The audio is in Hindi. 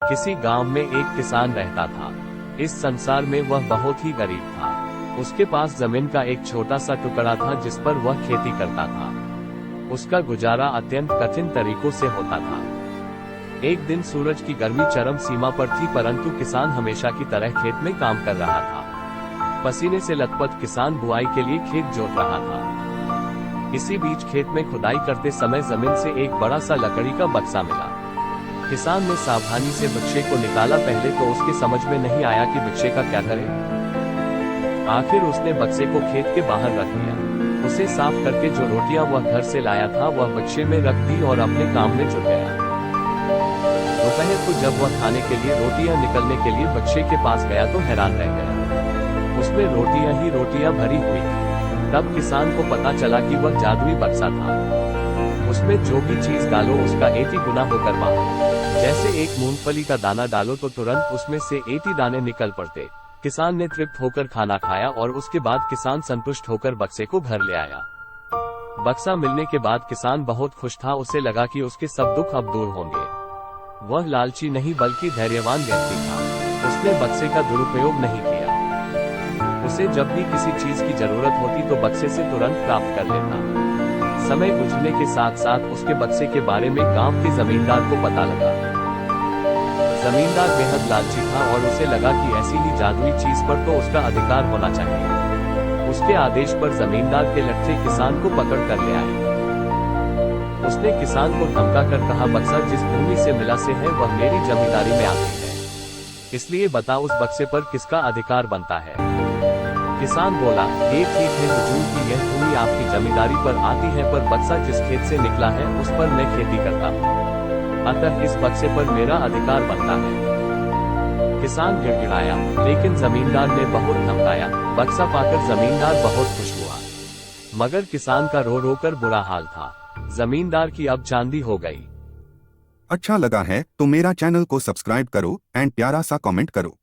किसी गांव में एक किसान रहता था। इस संसार में वह बहुत ही गरीब था। उसके पास जमीन का एक छोटा सा टुकड़ा था जिस पर वह खेती करता था। उसका गुजारा अत्यंत कठिन तरीकों से होता था। एक दिन सूरज की गर्मी चरम सीमा पर थी, परंतु किसान हमेशा की तरह खेत में काम कर रहा था। पसीने से लथपथ किसान बुआई के लिए खेत जोत रहा था। इसी बीच खेत में खुदाई करते समय जमीन से एक बड़ा सा लकड़ी का बक्सा मिला। किसान ने सावधानी से बक्से को निकाला। पहले तो उसके समझ में नहीं आया कि बक्से का क्या करे। आखिर उसने बक्से को खेत के बाहर रख दिया। उसे साफ करके जो रोटियां वह घर से लाया था वह बक्से में रख दी और अपने काम में जुट गया। दोपहर को जब वह खाने के लिए रोटियां निकलने के लिए बक्से के पास गया तो हैरान रह गया। उसमें रोटियां ही रोटियां भरी हुई थी। तब किसान को पता चला कि वह जादुई बक्सा था। उसमें जो भी चीज डालो उसका 80 गुना होकर बाहर। जैसे एक मूंगफली का दाना डालो तो तुरंत उसमें से 80 दाने निकल पड़ते। किसान ने तृप्त होकर खाना खाया और उसके बाद किसान संतुष्ट होकर बक्से को घर ले आया। बक्सा मिलने के बाद किसान बहुत खुश था। उसे लगा कि उसके सब दुख अब दूर होंगे। वह लालची नहीं बल्कि धैर्यवान व्यक्ति था। उसने बक्से का दुरुपयोग नहीं किया। उसे जब भी किसी चीज की जरूरत होती तो बक्से से तुरंत प्राप्त कर लेता। समय गुजरने के साथ साथ उसके बक्से के बारे में गांव के जमींदार को पता लगा। जमींदार बेहद लालची था और उसे लगा कि ऐसी ही जादुई चीज पर तो उसका अधिकार होना चाहिए। उसके आदेश पर जमींदार के लट्ठे किसान को पकड़ कर ले आए। उसने किसान को धमका कर कहा, बक्सा जिस भूमि से मिला से है वह मेरी जमींदारी में आती है, इसलिए बता उस बक्से पर किसका अधिकार बनता है। किसान बोला, ये ठीक है हुजूर कि यह भूमि आपकी जमींदारी पर आती है, पर बक्सा जिस खेत से निकला है उस पर मैं खेती करता हूँ, अतः इस बक्से पर मेरा अधिकार बनता है। किसान गिड़गिड़ाया, लेकिन जमींदार ने बहुत धमकाया। बक्सा पाकर जमींदार बहुत खुश हुआ, मगर किसान का रो रो कर बुरा हाल था। जमींदार की अब चांदी हो गई। अच्छा लगा है तो मेरा चैनल को सब्सक्राइब करो एंड प्यारा सा कमेंट करो।